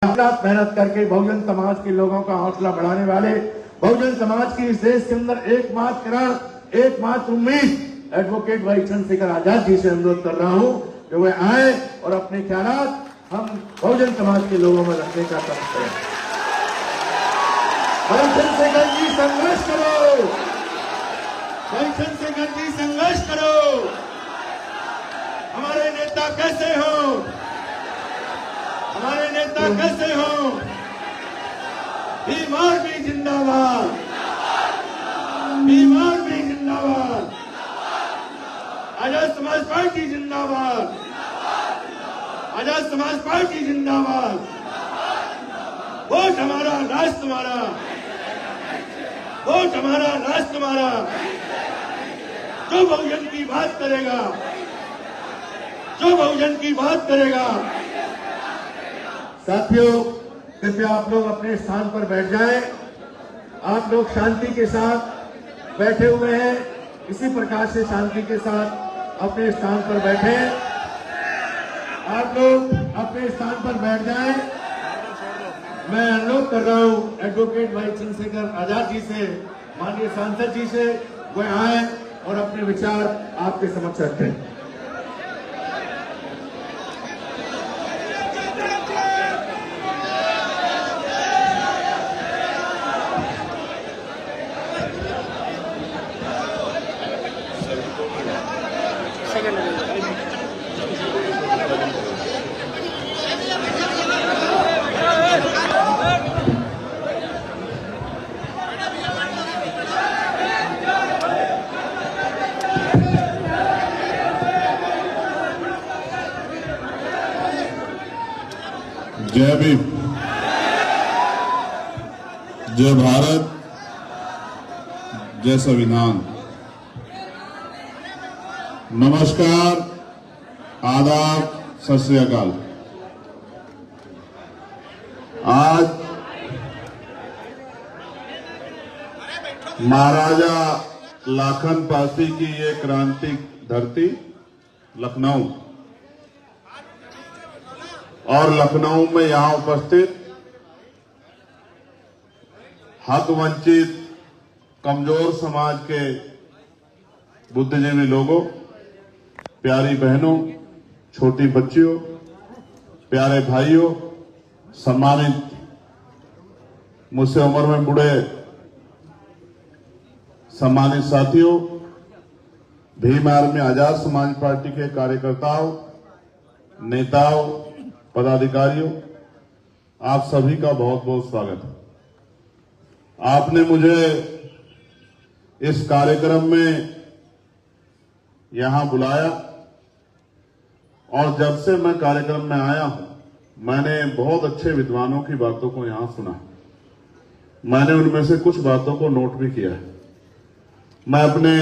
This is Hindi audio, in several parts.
मेहनत करके बहुजन समाज के लोगों का हौसला बढ़ाने वाले बहुजन समाज की इस देश के अंदर एकमात्र उम्मीद एडवोकेट भाई चंद्रशेखर आजाद जी से अनुरोध कर रहा हूं कि वे आए और अपने ख्यालात हम बहुजन समाज के लोगों में रखने का काम करें। भाई चंद्रशेखर जी संघर्ष करो, भाई चंद्रशेखर जी संघर्ष करो। हमारे नेता कैसे हो, हमारे नेता कैसे हो? बीमार भी जिंदाबाद, बीमार भी जिंदाबाद, आजाद समाज पार्टी जिंदाबाद, आजाद समाज पार्टी जिंदाबाद। वोट हमारा, राष्ट्र हमारा, वोट हमारा, राष्ट्र हमारा। जो बहुजन की बात करेगा, जो बहुजन की बात करेगा। साथियों, कृपया आप लोग अपने स्थान पर बैठ जाएं। आप लोग शांति के साथ बैठे हुए हैं, इसी प्रकार से शांति के साथ अपने स्थान पर बैठें। आप लोग अपने स्थान पर बैठ जाएं। मैं अनुरोध कर रहा हूं एडवोकेट भाई चंद्रशेखर आजाद जी से, माननीय सांसद जी से, वे आए और अपने विचार आपके समक्ष रखें। जय भीम, जय भारत, जय संविधान। नमस्कार, आदाब, सत श्री अकाल। आज महाराजा लाखन पासी की ये क्रांतिक धरती लखनऊ, और लखनऊ में यहां उपस्थित हक वंचित कमजोर समाज के बुद्धिजीवी लोगों, प्यारी बहनों, छोटी बच्चियों, प्यारे भाइयों, सम्मानित मुझसे उम्र में बूढ़े सम्मानित साथियों, भीम आर्मी आजाद समाज पार्टी के कार्यकर्ताओं, नेताओं, पदाधिकारियों, आप सभी का बहुत बहुत स्वागत है। आपने मुझे इस कार्यक्रम में यहां बुलाया, और जब से मैं कार्यक्रम में आया हूं, मैंने बहुत अच्छे विद्वानों की बातों को यहां सुना। मैंने उनमें से कुछ बातों को नोट भी किया है। मैं अपने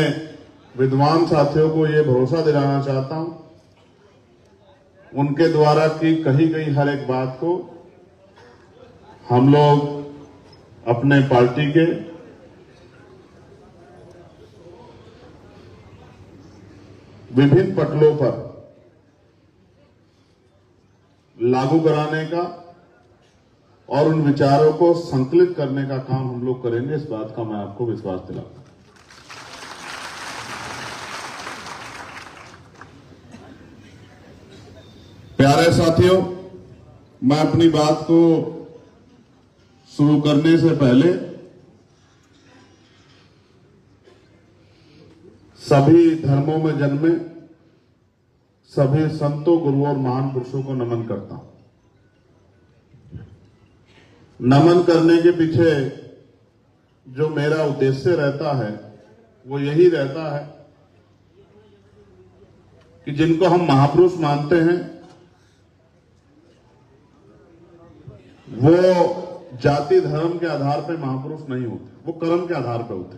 विद्वान साथियों को यह भरोसा दिलाना चाहता हूं, उनके द्वारा की कही गई हर एक बात को हम लोग अपने पार्टी के विभिन्न पटलों पर लागू कराने का और उन विचारों को संकलित करने का काम हम लोग करेंगे। इस बात का मैं आपको विश्वास दिलाता हूं। प्यारे साथियों, मैं अपनी बात को शुरू करने से पहले सभी धर्मों में जन्मे सभी संतों, गुरुओं और महान पुरुषों को नमन करता हूं। नमन करने के पीछे जो मेरा उद्देश्य रहता है वो यही रहता है कि जिनको हम महापुरुष मानते हैं वो जाति धर्म के आधार पर महापुरुष नहीं होते, वो कर्म के आधार पर होते,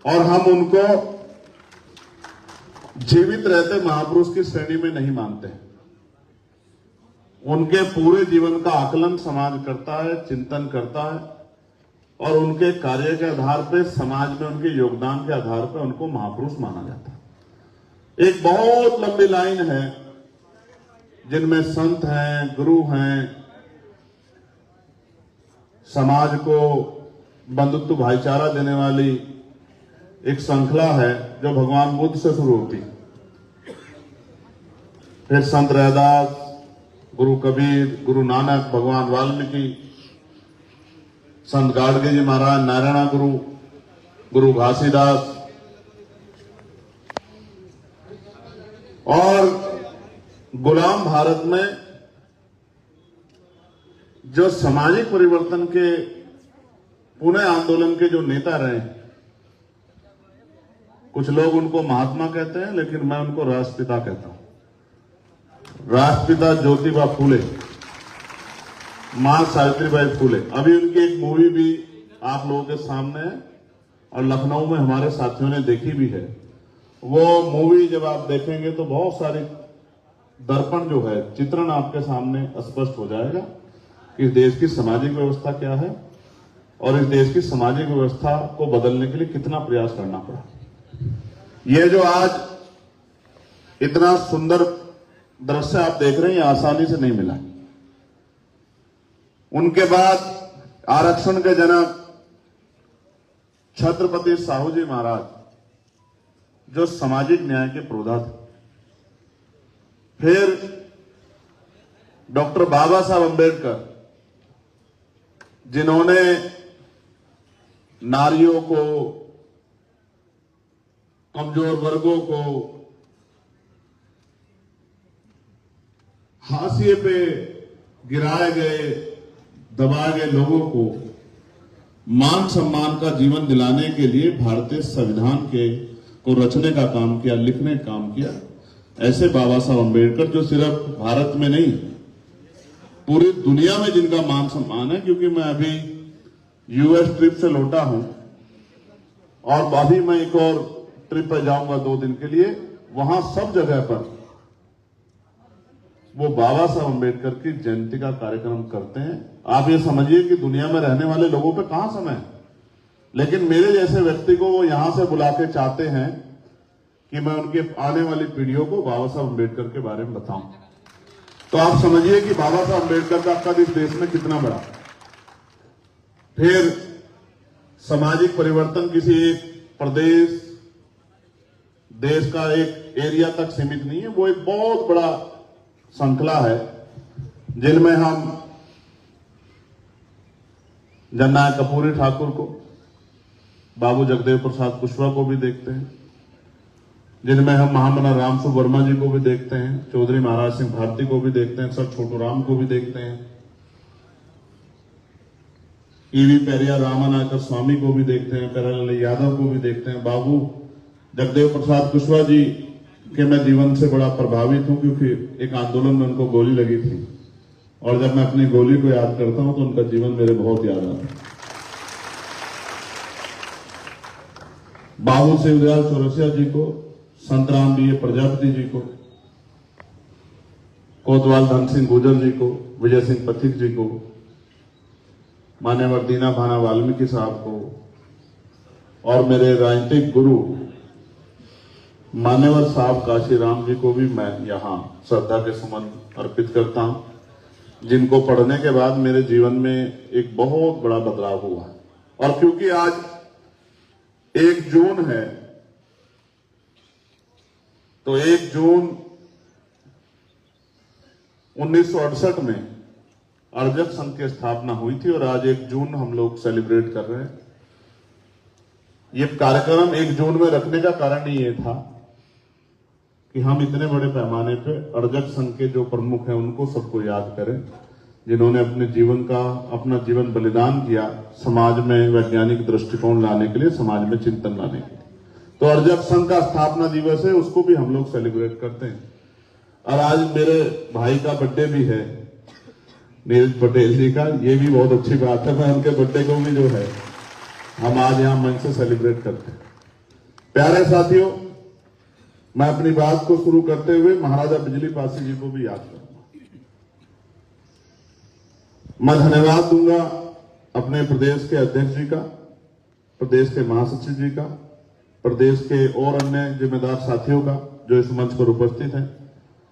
और हम उनको जीवित रहते महापुरुष की श्रेणी में नहीं मानते। उनके पूरे जीवन का आकलन समाज करता है, चिंतन करता है, और उनके कार्य के आधार पर, समाज में उनके योगदान के आधार पर उनको महापुरुष माना जाता है। एक बहुत लंबी लाइन है जिनमें संत हैं, गुरु हैं, समाज को बंधुत्व भाईचारा देने वाली एक श्रृंखला है जो भगवान बुद्ध से शुरू होती, फिर संत रैदास, गुरु कबीर, गुरु नानक, भगवान वाल्मीकि, संत गाडगे जी महाराज, नारायणा गुरु, गुरु घासीदास, और गुलाम भारत में जो सामाजिक परिवर्तन के पुणे आंदोलन के जो नेता रहे, कुछ लोग उनको महात्मा कहते हैं, लेकिन मैं उनको राष्ट्रपिता कहता हूं। राष्ट्रपिता ज्योतिबा फूले, मां सावित्रीबाई फूले। अभी उनकी एक मूवी भी आप लोगों के सामने है और लखनऊ में हमारे साथियों ने देखी भी है। वो मूवी जब आप देखेंगे तो बहुत सारी दर्पण जो है, चित्रण आपके सामने स्पष्ट हो जाएगा कि इस देश की सामाजिक व्यवस्था क्या है और इस देश की सामाजिक व्यवस्था को बदलने के लिए कितना प्रयास करना पड़ा। ये जो आज इतना सुंदर दृश्य आप देख रहे हैं, ये आसानी से नहीं मिला। उनके बाद आरक्षण के जनक छत्रपति साहू जी महाराज, जो सामाजिक न्याय के पुरोधा थे। फिर डॉक्टर बाबा साहब अंबेडकर, जिन्होंने नारियों को, कमजोर वर्गों को, हाशिए पे गिराए गए, दबाए गए लोगों को मान सम्मान का जीवन दिलाने के लिए भारतीय संविधान को रचने का काम किया, लिखने का काम किया। ऐसे बाबा साहब अंबेडकर, जो सिर्फ भारत में नहीं पूरी दुनिया में जिनका मान सम्मान है। क्योंकि मैं अभी यूएस ट्रिप से लौटा हूं और अभी मैं एक और ट्रिप पर जाऊंगा 2 दिन के लिए। वहां सब जगह पर वो बाबा साहब अंबेडकर की जयंती का कार्यक्रम करते हैं। आप ये समझिए कि दुनिया में रहने वाले लोगों पे कहां समय है, लेकिन मेरे जैसे व्यक्ति को वो यहां से बुला के चाहते हैं कि मैं उनके आने वाली पीढ़ियों को बाबा साहब अंबेडकर के बारे में बताऊं। तो आप समझिए कि बाबा साहब अंबेडकर का कद इस देश में कितना बड़ा। फिर सामाजिक परिवर्तन किसी एक प्रदेश, देश का एक एरिया तक सीमित नहीं है, वो एक बहुत बड़ा श्रृंखला है जिनमें हम जननायक कर्पूरी ठाकुर को, बाबू जगदेव प्रसाद कुशवाहा को भी देखते हैं, जिनमें हम महामना रामसु वर्मा जी को भी देखते हैं, चौधरी महाराज सिंह भारती को भी देखते हैं, सर छोटू राम को भी देखते हैं, ईवी पेरियार रामानायकर स्वामी को भी देखते हैं, प्यारेलाल यादव को भी देखते हैं। बाबू जगदेव प्रसाद कुशवाहा जी के मैं जीवन से बड़ा प्रभावित हूं, क्योंकि एक आंदोलन में उनको गोली लगी थी और जब मैं अपनी गोली को याद करता हूं तो उनका जीवन मेरे बहुत याद आता है। बाबू शिवदयाल चौरसिया जी को, संतराम बी प्रजापति जी को, कोतवाल धन सिंह गुर्जर जी को, विजय सिंह पथिक जी को, मान्यवर दीना भाना वाल्मीकि साहब को और मेरे राजनीतिक गुरु मान्यवर साहब काशीराम जी को भी मैं यहां श्रद्धा के सुमन अर्पित करता हूं, जिनको पढ़ने के बाद मेरे जीवन में एक बहुत बड़ा बदलाव हुआ। और क्योंकि आज 1 जून है, तो 1 जून 1968 में अर्जक संघ की स्थापना हुई थी और आज 1 जून हम लोग सेलिब्रेट कर रहे हैं। ये कार्यक्रम 1 जून में रखने का कारण ही ये था कि हम इतने बड़े पैमाने पे अर्जक संघ के जो प्रमुख हैं उनको सबको याद करें, जिन्होंने अपना जीवन बलिदान किया समाज में वैज्ञानिक दृष्टिकोण लाने के लिए, समाज में चिंतन लाने के लिए। तो अर्जक संघ का स्थापना दिवस है, उसको भी हम लोग सेलिब्रेट करते हैं। और आज मेरे भाई का बर्थडे भी है, नीरज पटेल जी का। ये भी बहुत अच्छी बात है, मैं उनके बर्थडे को भी जो है हम आज यहां मंच से सेलिब्रेट करते हैं। प्यारे साथियों, मैं अपनी बात को शुरू करते हुए महाराजा बिजली पासी जी को भी याद करूंगा। मैं धन्यवाद दूंगा अपने प्रदेश के अध्यक्ष जी का, प्रदेश के महासचिव जी का, प्रदेश के और अन्य जिम्मेदार साथियों का जो इस मंच पर उपस्थित हैं,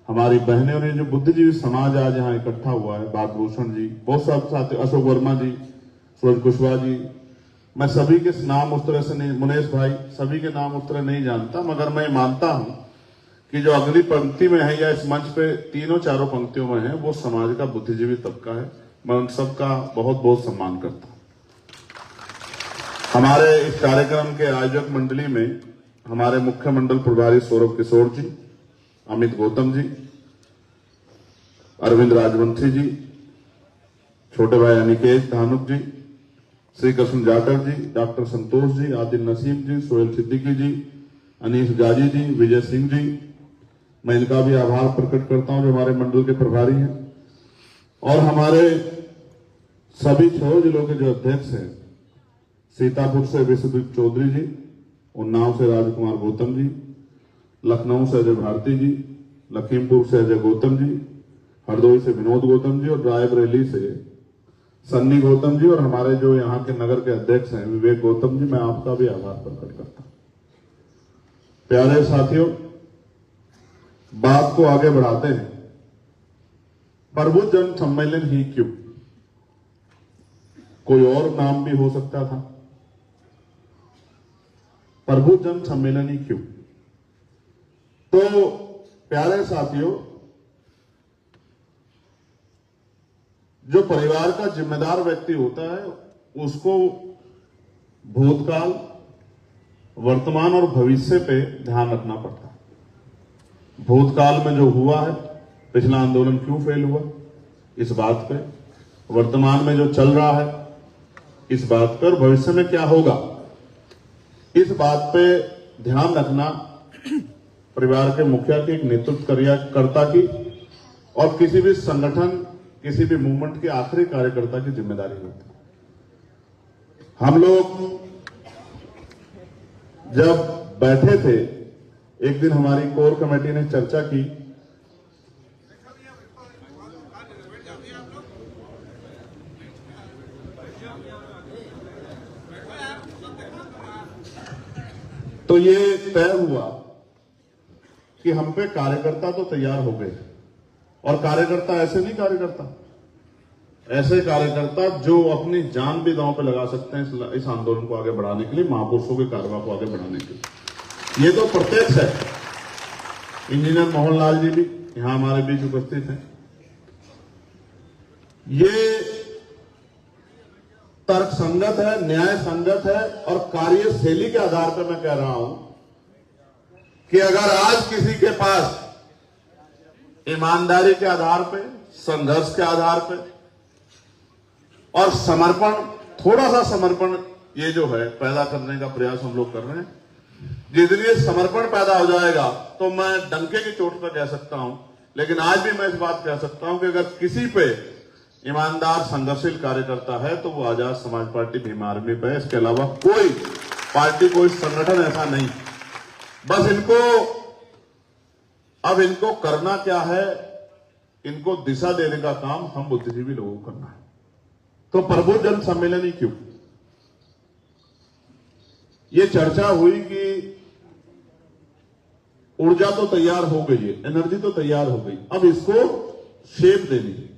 हमारी बहनें और ये जो बुद्धिजीवी समाज आज यहाँ इकट्ठा हुआ है, बागभूषण जी, बहुत सारे साथी, अशोक वर्मा जी, सूरज कुशवाहा जी, मैं सभी के नाम उस तरह से नहीं, मुनेश भाई, सभी के नाम उस तरह नहीं जानता, मगर मैं मानता हूं कि जो अगली पंक्ति में है या इस मंच पे तीनों चारों पंक्तियों में है, वो समाज का बुद्धिजीवी तबका है। मैं उन सबका बहुत बहुत सम्मान करता हूं। हमारे इस कार्यक्रम के आयोजक मंडली में हमारे मुख्य मंडल प्रभारी सौरभ किशोर जी, अमित गौतम जी, अरविंद राजवंशी जी, छोटे भाई अनिकेत धानुक जी, श्री कृष्ण जाटव जी, डॉक्टर संतोष जी, आदिल नसीम जी, सोहेल सिद्दीकी जी, अनीस जाजी जी, विजय सिंह जी, मैं इनका भी आभार प्रकट करता हूं जो हमारे मंडल के प्रभारी हैं। और हमारे सभी 6 जिलों के जो अध्यक्ष हैं, सीतापुर से विश्वदीप चौधरी जी, उन्नाव से राजकुमार गौतम जी, लखनऊ से अजय भारती जी, लखीमपुर से अजय गौतम जी, हरदोई से विनोद गौतम जी और रायबरेली से सन्नी गौतम जी, और हमारे जो यहाँ के नगर के अध्यक्ष हैं विवेक गौतम जी, मैं आपका भी आभार प्रकट करता हूं। प्यारे साथियों, बात को आगे बढ़ाते हैं। प्रबुद्ध जन सम्मेलन ही क्यों? कोई और नाम भी हो सकता था। प्रबुद्ध जन सम्मेलन ही क्यों? तो प्यारे साथियों, जो परिवार का जिम्मेदार व्यक्ति होता है उसको भूतकाल, वर्तमान और भविष्य पे ध्यान रखना पड़ता है। भूतकाल में जो हुआ है, पिछला आंदोलन क्यों फेल हुआ, इस बात पे, वर्तमान में जो चल रहा है इस बात पर, भविष्य में क्या होगा इस बात पे ध्यान रखना परिवार के मुखिया की, एक नेतृत्वकर्ता की और किसी भी संगठन, किसी भी मूवमेंट के आखिरी कार्यकर्ता की जिम्मेदारी होती है। हम लोग जब बैठे थे, एक दिन हमारी कोर कमेटी ने चर्चा की तो ये तय हुआ कि हम पे कार्यकर्ता तो तैयार हो गए, और कार्यकर्ता ऐसे नहीं, कार्यकर्ता ऐसे कार्यकर्ता जो अपनी जान भी दांव पे लगा सकते हैं इस आंदोलन को आगे बढ़ाने के लिए, महापुरुषों के कारवा को आगे बढ़ाने के लिए। ये तो प्रत्यक्ष है। इंजीनियर मोहनलाल जी भी यहां हमारे बीच उपस्थित हैं। ये तर्क संगत है, न्याय संगत है, और कार्यशैली के आधार पर मैं कह रहा हूं कि अगर आज किसी के पास ईमानदारी के आधार पे, संघर्ष के आधार पे और समर्पण, थोड़ा सा समर्पण ये जो है पैदा करने का प्रयास हम लोग कर रहे हैं, जितनी समर्पण पैदा हो जाएगा तो मैं डंके की चोट पर कह सकता हूं, लेकिन आज भी मैं इस बात कह सकता हूं कि अगर किसी पे ईमानदार संघर्षशील कार्यकर्ता है तो वो आजाद समाज पार्टी भीम आर्मी पे है। इसके अलावा कोई पार्टी, कोई संगठन ऐसा नहीं। बस इनको करना क्या है, इनको दिशा देने का काम हम बुद्धिजीवी लोगों को करना है। तो प्रबुद्ध जन सम्मेलन ही क्यों? ये चर्चा हुई कि ऊर्जा तो तैयार हो गई है, एनर्जी तो तैयार हो गई, अब इसको शेप देनी है,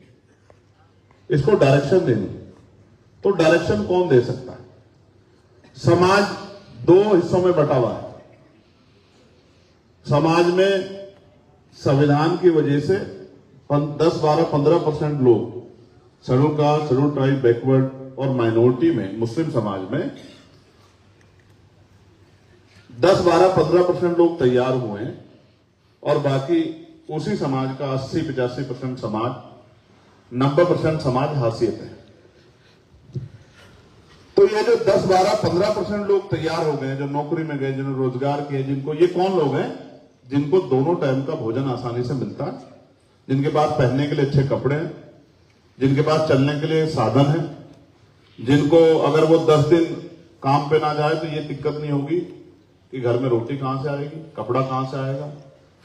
इसको डायरेक्शन देनी है। तो डायरेक्शन कौन दे सकता है? समाज 2 हिस्सों में बटा हुआ है। समाज में संविधान की वजह से 10-12-15% लोग, schedule caste, schedule tribe, backward और माइनॉरिटी में, मुस्लिम समाज में 10-12-15% लोग तैयार हुए हैं, और बाकी उसी समाज का 80-85% समाज, 90% समाज हाशियत है। तो ये जो 10-12-15% लोग तैयार हो गए, जो नौकरी में गए, जिन्होंने रोजगार किए, जिनको, ये कौन लोग हैं? जिनको दोनों टाइम का भोजन आसानी से मिलता है, जिनके पास पहनने के लिए अच्छे कपड़े हैं, जिनके पास चलने के लिए साधन है, जिनको अगर वो 10 दिन काम पे ना जाए तो ये दिक्कत नहीं होगी कि घर में रोटी कहां से आएगी, कपड़ा कहां से आएगा,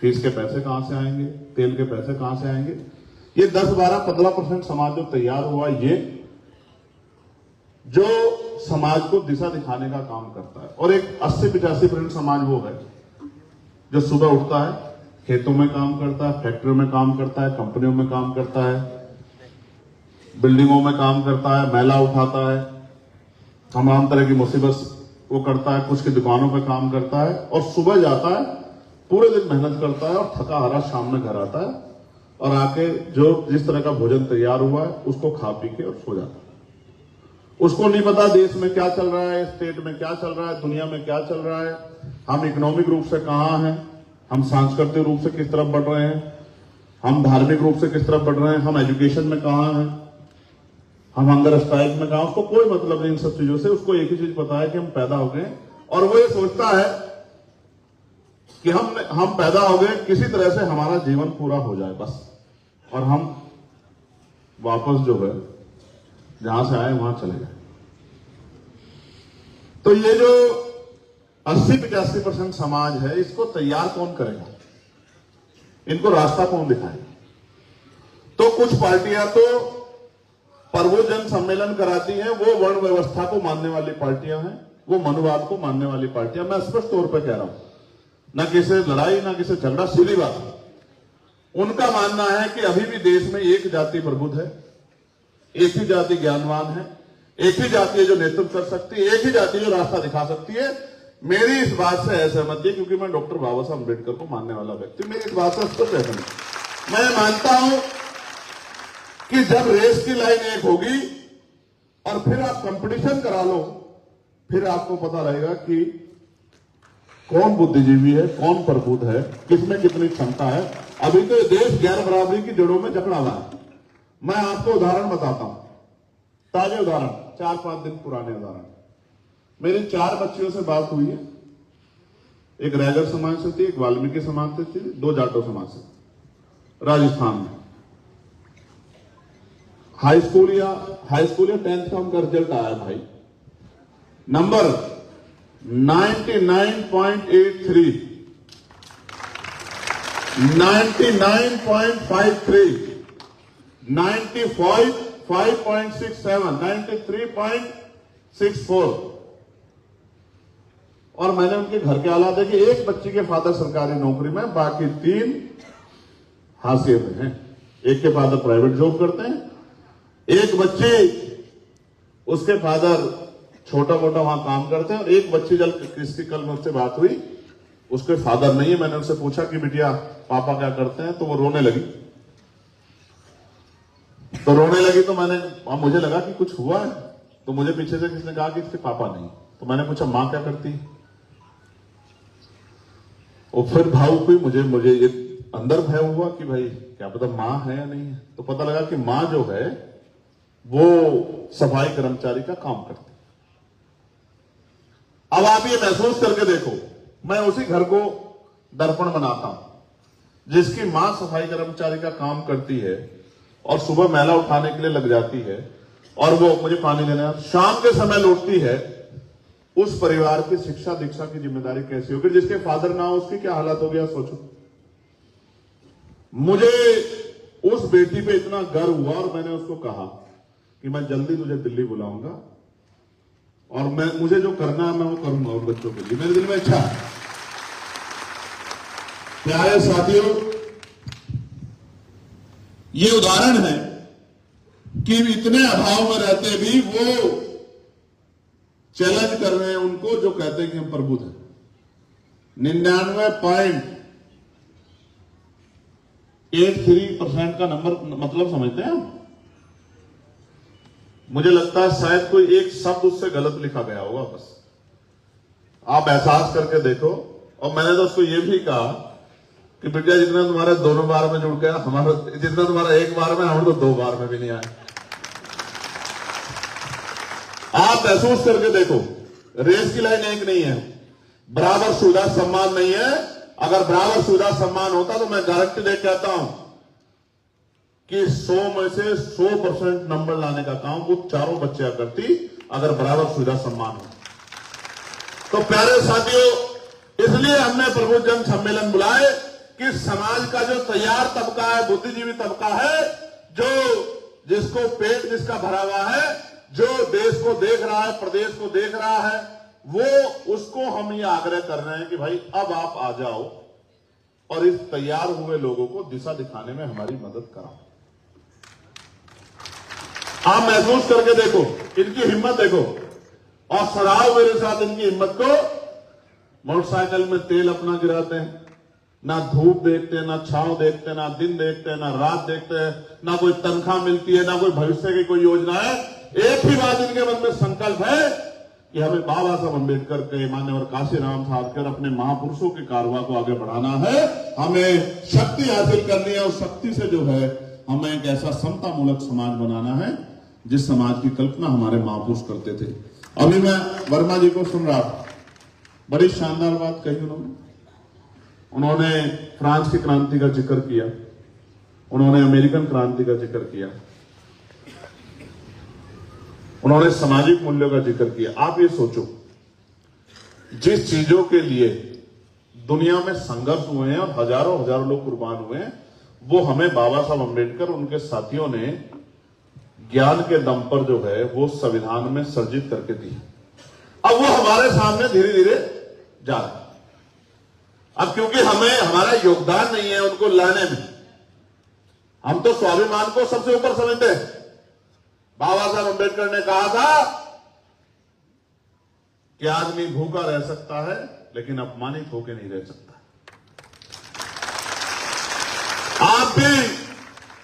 फीस के पैसे कहां से आएंगे, तेल के पैसे कहां से आएंगे। ये 10-12-15% समाज जो तैयार हुआ, ये जो समाज को दिशा दिखाने का काम करता है। और एक 80-85% समाज वो है जो सुबह उठता है, खेतों में काम करता है, फैक्ट्रियों में काम करता है, कंपनियों में काम करता है, बिल्डिंगों में काम करता है, मैला उठाता है, तमाम तरह की मुसीबत वो करता है, कुछ की दुकानों पे काम करता है और सुबह जाता है, पूरे दिन मेहनत करता है और थका हारा शाम में घर आता है और आके जो जिस तरह का भोजन तैयार हुआ है उसको खा पी के और सो जाता है। उसको नहीं पता देश में क्या चल रहा है, स्टेट में क्या चल रहा है, दुनिया में क्या चल रहा है, हम इकोनॉमिक रूप से कहाँ हैं, हम सांस्कृतिक रूप से किस तरफ बढ़ रहे हैं, हम धार्मिक रूप से किस तरफ बढ़ रहे हैं, हम एजुकेशन में कहाँ हैं, हम अंडर स्ट्राइक में कहाँ। उसको कोई मतलब नहीं इन सब चीजों से। उसको एक ही चीज पता है कि हम पैदा हो गए और वो ये सोचता है कि हम पैदा हो गए, किसी तरह से हमारा जीवन पूरा हो जाए बस, और हम वापस जो है जहां से आए वहां चले गए। तो ये जो 80-85% समाज है, इसको तैयार कौन करेगा, इनको रास्ता कौन दिखाएगा? तो कुछ पार्टियां तो प्रबुद्धजन सम्मेलन कराती हैं, वो वर्ण व्यवस्था को मानने वाली पार्टियां हैं, वो मनुवाद को मानने वाली पार्टियां। मैं स्पष्ट तौर पर कह रहा हूं, ना किसी लड़ाई ना किसी झगड़ा, सीधी बात है। उनका मानना है कि अभी भी देश में एक जाति प्रबुद्ध है, एक ही जाति ज्ञानवान है, एक ही जाति है जो नेतृत्व कर सकती है, एक ही जाति जो रास्ता दिखा सकती है। मेरी इस बात से असहमति है, क्योंकि मैं डॉक्टर बाबा साहब अम्बेडकर को मानने वाला व्यक्ति, मेरी इस बात से स्पष्ट असहमति। मैं मानता हूं कि जब रेस की लाइन एक होगी और फिर आप कंपटीशन करा लो, फिर आपको पता रहेगा कि कौन बुद्धिजीवी है, कौन प्रबुद्ध है, किसमें कितनी क्षमता है। अभी तो देश गैर बराबरी की जड़ों में जकड़ा हुआ है। मैं आपको उदाहरण बताता हूं, ताजे उदाहरण, 4-5 दिन पुराने उदाहरण। मेरी 4 बच्चियों से बात हुई है, एक रैगर समाज से थी, एक वाल्मीकि समाज से थी, 2 जाटो समाज से, राजस्थान में। हाई स्कूल या 10th का उनका रिजल्ट आया भाई, नंबर 99.83, 99.53, 95.67, 93.64। और मैंने उनके घर के हालात देखे, एक बच्ची के फादर सरकारी नौकरी में, बाकी 3 हाशिए में हैं। एक के फादर प्राइवेट जॉब करते हैं, एक बच्ची उसके फादर छोटा मोटा वहां काम करते हैं, और एक बच्ची जब किसकी कल मुझसे बात हुई, उसके फादर नहीं है। मैंने उनसे पूछा कि बिटिया पापा क्या करते हैं, तो वो रोने लगी। तो मुझे लगा कि कुछ हुआ है, तो मुझे पीछे से किसने कहा कि इसके पापा नहीं। तो मैंने पूछा मां क्या करती है, और फिर भावुक हुई। मुझे ये अंदर भय हुआ कि भाई क्या पता मां है या नहीं है। तो पता लगा कि मां जो है वो सफाई कर्मचारी का काम करती है। अब आप ये महसूस करके देखो, मैं उसी घर को दर्पण बनाता हूं जिसकी मां सफाई कर्मचारी का काम करती है और सुबह मैला उठाने के लिए लग जाती है, और वो मुझे पानी देना, शाम के समय लौटती है। उस परिवार की शिक्षा दीक्षा की जिम्मेदारी कैसी होगी? जिसके फादर ना हो उसकी क्या हालत हो गया, सोचो। मुझे उस बेटी पे इतना गर्व हुआ, और मैंने उसको कहा कि मैं जल्दी तुझे दिल्ली बुलाऊंगा, और मुझे जो करना है मैं वो करूंगा उन बच्चों के लिए। मेरे दिल में इच्छा है। प्यारे साथियों, ये उदाहरण है कि इतने अभाव में रहते भी वो चैलेंज कर रहे हैं उनको जो कहते हैं कि हम प्रबुद्ध हैं। 99.83% का नंबर मतलब समझते हैं हम? मुझे लगता है शायद कोई एक शब्द उससे गलत लिखा गया होगा, बस आप एहसास करके देखो। और मैंने तो उसको ये भी कहा कि बेटा जितना तुम्हारे दोनों बार में जुड़ गया, हमारा जितना तुम्हारा एक बार में, हम तो 2 बार में भी नहीं आए। आप महसूस करके देखो, रेस की लाइन एक नहीं है, बराबर सुविधा सम्मान नहीं है। अगर बराबर सुविधा सम्मान होता तो मैं गारंटी दे कहता हूं कि 100 में से 100% नंबर लाने का काम वो चारों बच्चियां करती, अगर बराबर सुविधा सम्मान हो। तो प्यारे साथियों, इसलिए हमने प्रबुद्धजन सम्मेलन बुलाए कि समाज का जो तैयार तबका है, बुद्धिजीवी तबका है, जो जिसको पेट जिसका भरा हुआ है, जो देश को देख रहा है, प्रदेश को देख रहा है, वो उसको हम ये आग्रह कर रहे हैं कि भाई अब आप आ जाओ और इस तैयार हुए लोगों को दिशा दिखाने में हमारी मदद कराओ। आप महसूस करके देखो, इनकी हिम्मत देखो। और सराहो मेरे साथ इनकी हिम्मत को। मोटरसाइकिल में तेल अपना गिराते हैं, ना धूप देखते हैं, ना छांव देखते हैं, ना दिन देखते हैं, ना रात देखते हैं, ना कोई तनख्वाह मिलती है, ना कोई भविष्य की कोई योजना है। एक ही बात इनके मन में संकल्प है कि हमें बाबा साहब अम्बेडकर के, मान्यवर काशीराम साहब के और अपने महापुरुषों के कारवा को आगे बढ़ाना है। हमें शक्ति हासिल करनी है और शक्ति से जो है हमें एक ऐसा समता मूलक समाज बनाना है जिस समाज की कल्पना हमारे महापुरुष करते थे। अभी मैं वर्मा जी को सुन रहा था, बड़ी शानदार बात कही उन्होंने फ्रांस की क्रांति का जिक्र किया, उन्होंने अमेरिकन क्रांति का जिक्र किया, उन्होंने सामाजिक मूल्यों का जिक्र किया। आप ये सोचो, जिस चीजों के लिए दुनिया में संघर्ष हुए हैं और हजारों हजारों लोग कुर्बान हुए हैं, वो हमें बाबा साहब अम्बेडकर उनके साथियों ने ज्ञान के दम पर जो है वो संविधान में सर्जित करके दी। अब वो हमारे सामने धीरे धीरे जा रहे हैं। अब क्योंकि हमें हमारा योगदान नहीं है उनको लाने में, हम तो स्वाभिमान को सबसे ऊपर समझते हैं। बाबा साहब अम्बेडकर ने कहा था कि आदमी भूखा रह सकता है लेकिन अपमानित होकर नहीं रह सकता। आप भी,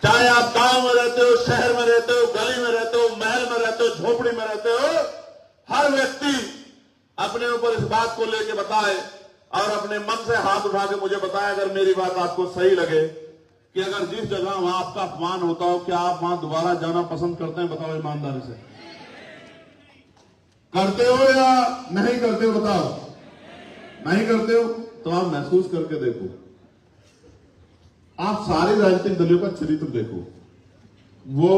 चाहे आप गांव में रहते हो, शहर में रहते हो, गली में रहते हो, महल में रहते हो, झोपड़ी में रहते हो, हर व्यक्ति अपने ऊपर इस बात को लेके बताए और अपने मन से हाथ उठा के मुझे बताए, अगर मेरी बात आपको सही लगे, कि अगर जिस जगह वहां आपका अपमान होता हो, क्या आप वहां दोबारा जाना पसंद करते हैं? बताओ ईमानदारी से, करते हो या नहीं करते हो? बताओ, नहीं करते हो तो आप महसूस करके देखो। आप सारे राजनीतिक दलों का चरित्र देखो। वो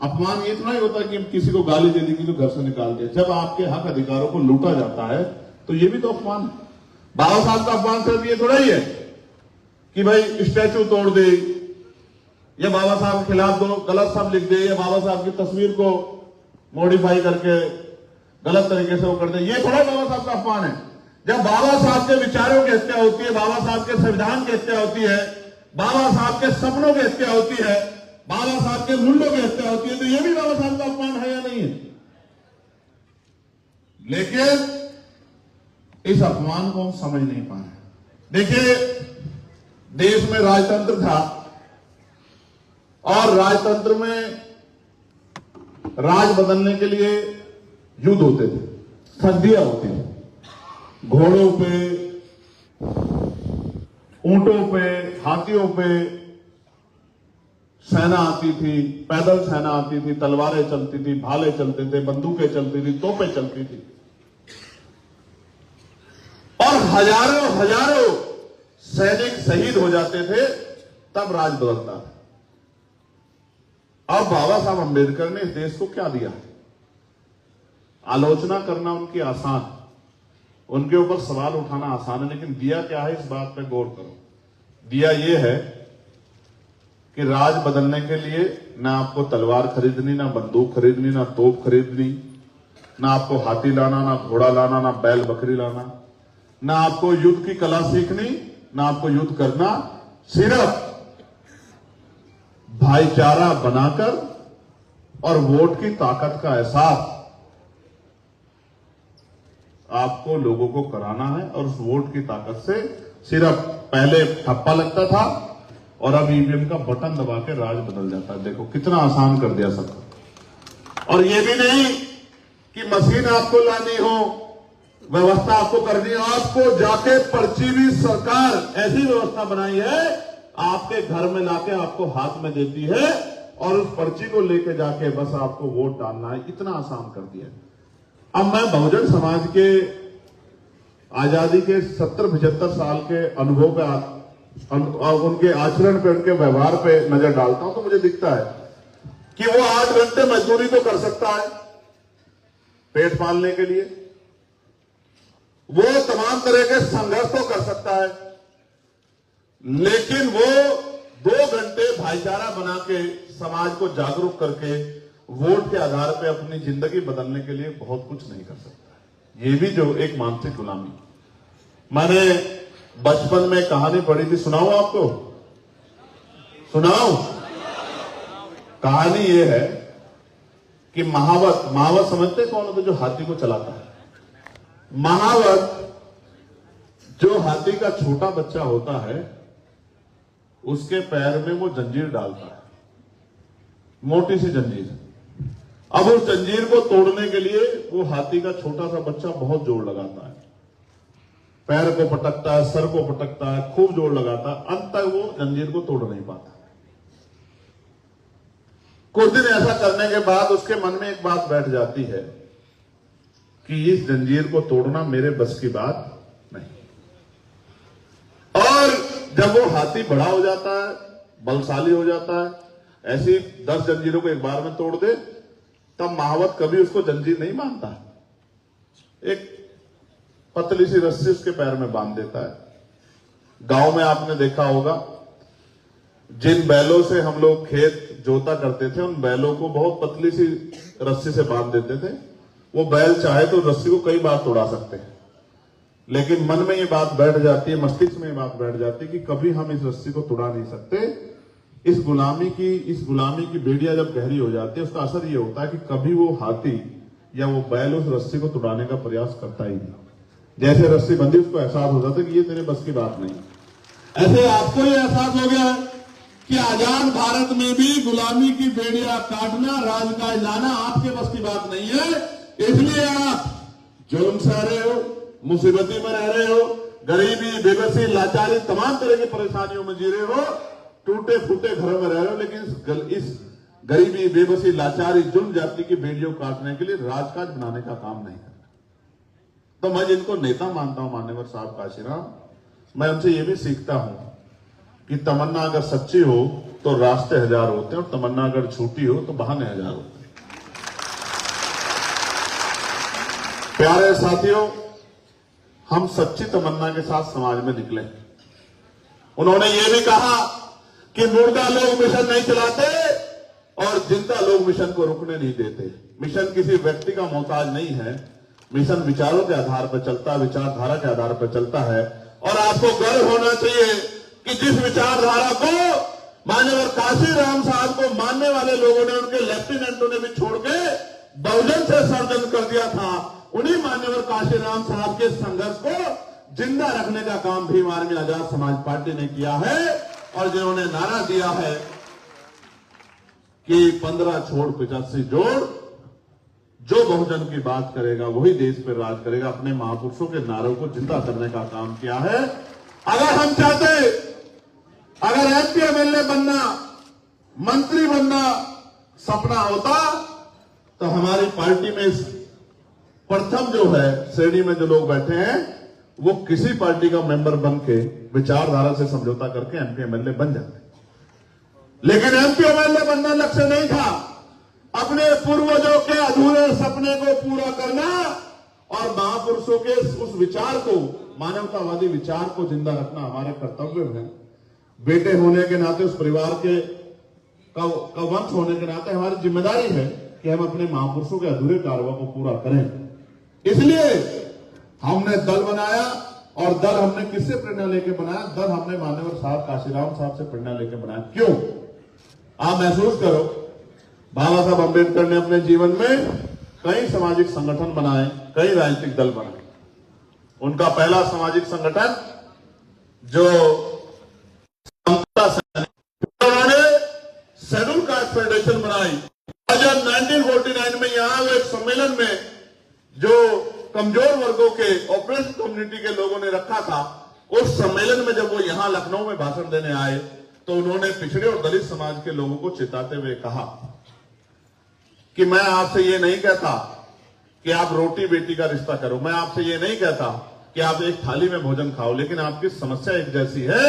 अपमान ये तो नहीं होता कि किसी को गाली दे दी, किसी को घर से निकाल दिया। जब आपके हक अधिकारों को लूटा जाता है तो ये भी तो अपमान है। बाबा साहब का अपमान सिर्फ ये थोड़ा ही है कि भाई स्टैचू तोड़ दे, या बाबा साहब के खिलाफ दो गलत शब्द लिख दे, या बाबा साहब की तस्वीर को मॉडिफाई करके गलत तरीके से वो कर दे, ये थोड़ा बाबा साहब का अपमान है। जब बाबा साहब के विचारों की हत्या होती है, बाबा साहब के संविधान की हत्या होती है, बाबा साहब के सपनों की हत्या होती है, बाबा साहब के मूल्यों की हत्या होती है, तो ये भी बाबा साहब का अपमान है या नहीं है? लेकिन इस अपमान को हम समझ नहीं पाए। देखिए, देश में राजतंत्र था और राजतंत्र में राज बदलने के लिए युद्ध होते थे, संधियां होती थी। घोड़ों पे, ऊंटों पे, हाथियों पे सेना आती थी, पैदल सेना आती थी, तलवारें चलती थी, भाले चलते थे, बंदूकें चलती थी, तोपें चलती थी, और हजारों हजारों सैनिक शहीद हो जाते थे, तब राज बदलता था। अब बाबा साहब अम्बेडकर ने इस देश को क्या दिया? आलोचना करना उनकी आसान, उनके ऊपर सवाल उठाना आसान है, लेकिन दिया क्या है, इस बात पे गौर करो। दिया यह है कि राज बदलने के लिए ना आपको तलवार खरीदनी, ना बंदूक खरीदनी, ना तोप खरीदनी, ना आपको हाथी लाना, ना घोड़ा लाना, ना बैल बकरी लाना, ना आपको युद्ध की कला सीखनी, ना आपको युद्ध करना। सिर्फ भाईचारा बनाकर और वोट की ताकत का एहसास आपको लोगों को कराना है, और उस वोट की ताकत से सिर्फ पहले ठप्पा लगता था और अब ईवीएम का बटन दबा के राज बदल जाता है। देखो कितना आसान कर दिया सबको। और ये भी नहीं कि मशीन आपको लानी हो, व्यवस्था आपको करनी हो, आपको जाके पर्ची भी सरकार ऐसी व्यवस्था बनाई है, आपके घर में लाके आपको हाथ में देती है और उस पर्ची को लेके जाके बस आपको वोट डालना है। इतना आसान कर दिया। अब मैं बहुजन समाज के आजादी के 70-75 साल के अनुभव पे, उनके आचरण पे, उनके व्यवहार पे नजर डालता हूं तो मुझे दिखता है कि वो 8 घंटे मजदूरी तो कर सकता है पेट पालने के लिए, वो तमाम तरह के संघर्ष तो कर सकता है, लेकिन वो 2 घंटे भाईचारा बना के समाज को जागरूक करके वोट के आधार पे अपनी जिंदगी बदलने के लिए बहुत कुछ नहीं कर सकता। ये भी जो एक मानसिक गुलामी। मैंने बचपन में कहानी पढ़ी थी, सुनाऊं आपको? सुनाऊं? कहानी ये है कि महावत समझते कौन होता है? जो हाथी को चलाता है। महावत जो हाथी का छोटा बच्चा होता है उसके पैर में वो जंजीर डालता है, मोटी सी जंजीर। अब उस जंजीर को तोड़ने के लिए वो हाथी का छोटा सा बच्चा बहुत जोर लगाता है, पैर को पटकता है, सर को पटकता है, खूब जोर लगाता है, अंत तक वो जंजीर को तोड़ नहीं पाता। कुछ दिन ऐसा करने के बाद उसके मन में एक बात बैठ जाती है कि इस जंजीर को तोड़ना मेरे बस की बात नहीं। और जब वो हाथी बड़ा हो जाता है, बलशाली हो जाता है, ऐसी 10 जंजीरों को एक बार में तोड़ दे, तब महावत कभी उसको जंजीर नहीं मानता, एक पतली सी रस्सी उसके पैर में बांध देता है। गांव में आपने देखा होगा, जिन बैलों से हम लोग खेत जोता करते थे, उन बैलों को बहुत पतली सी रस्सी से बांध देते थे। वो बैल चाहे तो रस्सी को कई बार तोड़ा सकते हैं, लेकिन मन में ये बात बैठ जाती है, मस्तिष्क में ये बात बैठ जाती है कि कभी हम इस रस्सी को तोड़ा नहीं सकते। इस गुलामी की बेड़िया जब गहरी हो जाती है, उसका असर ये होता है कि कभी वो हाथी या वो बैल उस रस्सी को तोड़ाने का प्रयास करता ही नहीं। जैसे रस्सी बंधी, उसको एहसास हो जाता है कि ये मेरे बस की बात नहीं। ऐसे आपको ये एहसास हो गया है कि आजाद भारत में भी गुलामी की बेड़िया काटना, राजकाज लाना आपके बस की बात नहीं है। इसलिए आप जुल्म सह रहे हो, मुसीबती में रह रहे हो, गरीबी, बेबसी, लाचारी, तमाम तरह की परेशानियों में जी रहे हो, टूटे फूटे घरों में रह रहे हो, लेकिन इस गरीबी, बेबसी, लाचारी, जुल्म जाति की बेड़ियों काटने के लिए राजकाज बनाने का काम नहीं करना। तो मैं जिनको नेता मानता हूं, मान्यवर साहब काशीराम, मैं उनसे ये भी सीखता हूं कि तमन्ना अगर सच्ची हो तो रास्ते हजार होते हैं, और तमन्ना अगर झूठी हो तो बहाने हजार होते हैं। प्यारे साथियों, हम सच्ची तमन्ना के साथ समाज में निकले। उन्होंने ये भी कहा कि मुर्दा लोग मिशन नहीं चलाते और जिंदा लोग मिशन को रुकने नहीं देते। मिशन किसी व्यक्ति का मोहताज नहीं है, मिशन विचारों के आधार पर चलता है, विचारधारा के आधार पर चलता है। और आपको गर्व होना चाहिए कि जिस विचारधारा को मान्यवर काशीराम साहब को मानने वाले लोगों ने, उनके लेफ्टिनेंटों ने भी छोड़ के बहुजन से सर्जन कर दिया था, उन्हीं मान्यवर काशीराम साहब के संघर्ष को जिंदा रखने का काम भीम आर्मी आजाद समाज पार्टी ने किया है। और जिन्होंने नारा दिया है कि 15 छोड़ 85 जोड़, जो बहुजन की बात करेगा वही देश पर राज करेगा, अपने महापुरुषों के नारों को जिंदा करने का काम किया है। अगर हम चाहते, अगर एमपी एमएलए बनना, मंत्री बनना सपना होता, तो हमारी पार्टी में प्रथम जो है श्रेणी में जो लोग बैठे हैं, वो किसी पार्टी का मेंबर बन के विचारधारा से समझौता करके एमपी एमएलए बन जाते। लेकिन एमपी एमएलए बनना लक्ष्य नहीं था, अपने पूर्वजों के अधूरे सपने को पूरा करना और महापुरुषों के उस विचार को, मानवतावादी विचार को जिंदा रखना हमारे कर्तव्य है। बेटे होने के नाते, उस परिवार के का वंश होने के नाते हमारी जिम्मेदारी है कि हम अपने महापुरुषों के अधूरे कार्यों को पूरा करें। इसलिए हमने दल बनाया, और दल हमने किससे प्रेरणा लेके बनाया? दल हमने मान्यवर साहब काशीराम साहब से प्रेरणा लेके बनाया। क्यों? आप महसूस करो, बाबा साहब अम्बेडकर ने अपने जीवन में कई सामाजिक संगठन बनाए, कई राजनीतिक दल बनाए। उनका पहला सामाजिक संगठन जो उन्होंने शेड्यूल कास्ट फेडरेशन बनाई। जब 1949 में यहां वो एक सम्मेलन में जो कमजोर वर्गों के, ऑपरेशन कम्युनिटी के लोगों ने रखा था, उस सम्मेलन में जब वो यहां लखनऊ में भाषण देने आए तो उन्होंने पिछड़े और दलित समाज के लोगों को चेताते हुए कहा कि मैं आपसे ये नहीं कहता कि आप रोटी बेटी का रिश्ता करो, मैं आपसे ये नहीं कहता कि आप एक थाली में भोजन खाओ, लेकिन आपकी समस्या एक जैसी है।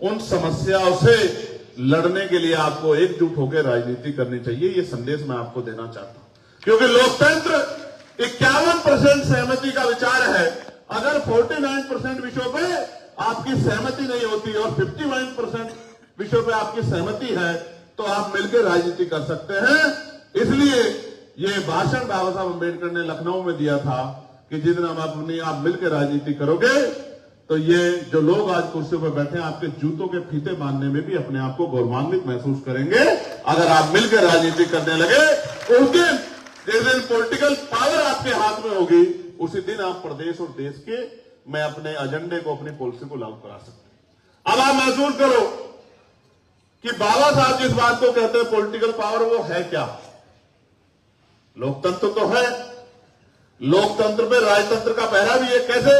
उन समस्याओं से लड़ने के लिए आपको एकजुट होकर राजनीति करनी चाहिए। ये संदेश मैं आपको देना चाहता हूं, क्योंकि लोकतंत्र 51% सहमति का विचार है। अगर 49% विषयों पे आपकी सहमति नहीं होती और 51% विषयों पे आपकी सहमति है, तो आप मिलकर राजनीति कर सकते हैं। इसलिए ये भाषण बाबा साहब अम्बेडकर ने लखनऊ में दिया था कि जिस दिन आप मिलकर राजनीति करोगे तो ये जो लोग आज कुर्सियों पर बैठे हैं, आपके जूतों के फीते बांधने में भी अपने आप को गौरवान्वित महसूस करेंगे। अगर आप मिलकर राजनीति करने लगे, उस दिन पॉलिटिकल पावर आपके हाथ में होगी, उसी दिन आप प्रदेश और देश के मैं अपने एजेंडे को, अपनी पॉलिसी को लागू करा सकते हैं। अब आप महसूस करो कि बाबा साहब जिस बात को कहते हैं पॉलिटिकल पावर, वो है क्या? लोकतंत्र तो है। लोकतंत्र में राजतंत्र का पहरा भी है। कैसे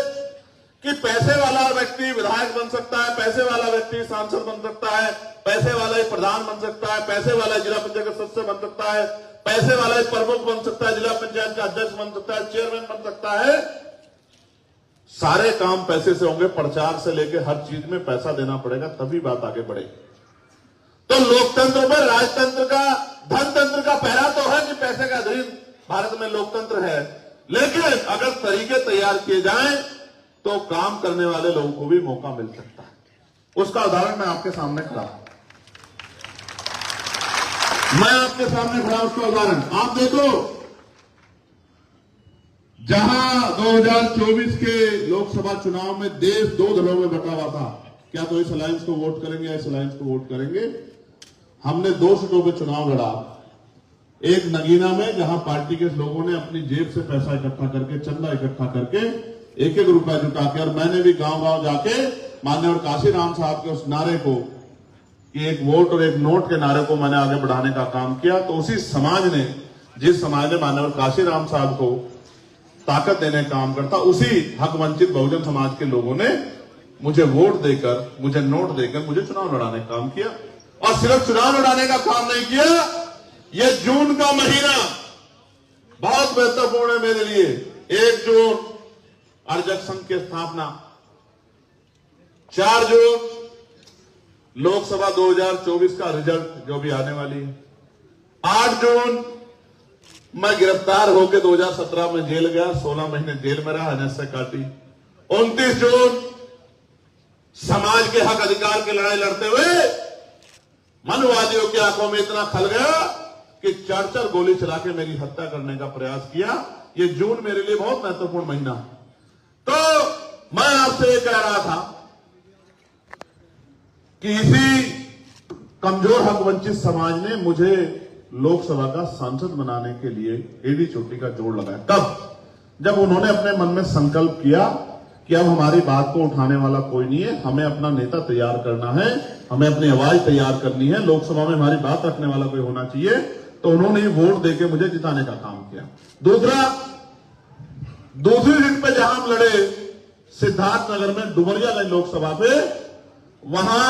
कि पैसे वाला व्यक्ति विधायक बन सकता है, पैसे वाला व्यक्ति सांसद बन सकता है, पैसे वाला प्रधान बन सकता है, पैसे वाला जिला पंचायत का सदस्य बन सकता है, पैसे वाला प्रमुख बन सकता है, जिला पंचायत का अध्यक्ष बन सकता है, चेयरमैन बन सकता है। सारे काम पैसे से होंगे। प्रचार से लेकर हर चीज में पैसा देना पड़ेगा, तभी बात आगे बढ़ेगी। तो लोकतंत्र में राजतंत्र का, धनतंत्र का पहरा तो है कि पैसे का अधीन भारत में लोकतंत्र है, लेकिन अगर तरीके तैयार किए जाएं तो काम करने वाले लोगों को भी मौका मिल सकता है। उसका उदाहरण मैं आपके सामने खड़ा हूं। मैं आपके सामने खड़ा उसका उदाहरण आप देखो। जहां 2024 के लोकसभा चुनाव में देश दो दलों में बटा हुआ था, क्या तो इस अलायंस को वोट करेंगे या इस अलायंस को वोट करेंगे, हमने 2 सीटों पे चुनाव लड़ा। एक नगीना में, जहां पार्टी के लोगों ने अपनी जेब से पैसा इकट्ठा करके, चंदा इकट्ठा करके, एक एक रुपया जुटा के, और मैंने भी गांव गांव जाके माननीय काशीराम साहब के उस नारे को, कि एक वोट और एक नोट के नारे को मैंने आगे बढ़ाने का काम किया। तो उसी समाज ने, जिस समाज ने माननीय काशीराम साहब को ताकत देने का काम करता, उसी हक वंचित बहुजन समाज के लोगों ने मुझे वोट देकर, मुझे नोट देकर मुझे चुनाव लड़ाने का काम किया। और सिर्फ चुनाव लड़ाने का काम नहीं किया, ये जून का महीना बहुत महत्वपूर्ण है मेरे लिए। 1 जून अर्जक संघ की स्थापना, 4 जून लोकसभा 2024 का रिजल्ट जो भी आने वाली है, 8 जून मैं गिरफ्तार होकर 2017 में जेल गया, 16 महीने जेल में रहा, एनएसए काटी। 29 जून समाज के हक अधिकार की लड़ाई लड़ते हुए मनवादियों की आंखों में इतना खल गया कि 4 गोली चला के मेरी हत्या करने का प्रयास किया। ये जून मेरे लिए बहुत महत्वपूर्ण महीना। तो मैं आपसे ये कह रहा था कि इसी कमजोर हक वंचित समाज ने मुझे लोकसभा का सांसद बनाने के लिए एडी चोटी का जोड़ लगाया। कब? जब उन्होंने अपने मन में संकल्प किया कि अब हमारी बात को उठाने वाला कोई नहीं है, हमें अपना नेता तैयार करना है, हमें अपनी आवाज तैयार करनी है, लोकसभा में हमारी बात रखने वाला कोई होना चाहिए। तो उन्होंने वोट देके मुझे जिताने का काम किया। दूसरी सीट पे जहां हम लड़े, सिद्धार्थनगर में डुमरिया गंज लोकसभा पे, वहां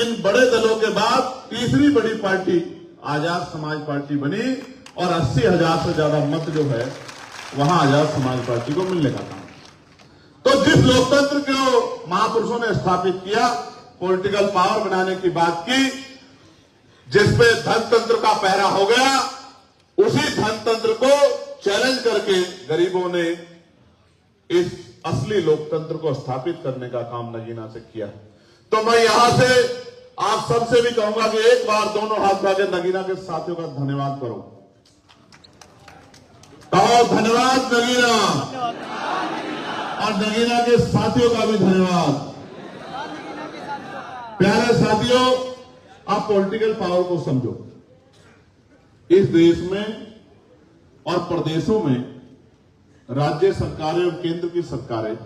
इन बड़े दलों के बाद तीसरी बड़ी पार्टी आजाद समाज पार्टी बनी और 80,000 से ज्यादा मत जो है वहां आजाद समाज पार्टी को मिलने का काम। तो जिस लोकतंत्र को महापुरुषों ने स्थापित किया, पॉलिटिकल पावर बनाने की बात की, जिसपे धनतंत्र का पहरा हो गया, उसी धनतंत्र को चैलेंज करके गरीबों ने इस असली लोकतंत्र को स्थापित करने का काम नगीना से किया। तो मैं यहां से आप सबसे भी कहूंगा कि एक बार दोनों हाथ उठा के नगीना के साथियों का धन्यवाद करो। कहो धन्यवाद नगीना, और नगीना के साथियों का भी धन्यवाद। प्यारे साथियों, आप पॉलिटिकल पावर को समझो। इस देश में और प्रदेशों में राज्य सरकारें और केंद्र की सरकारें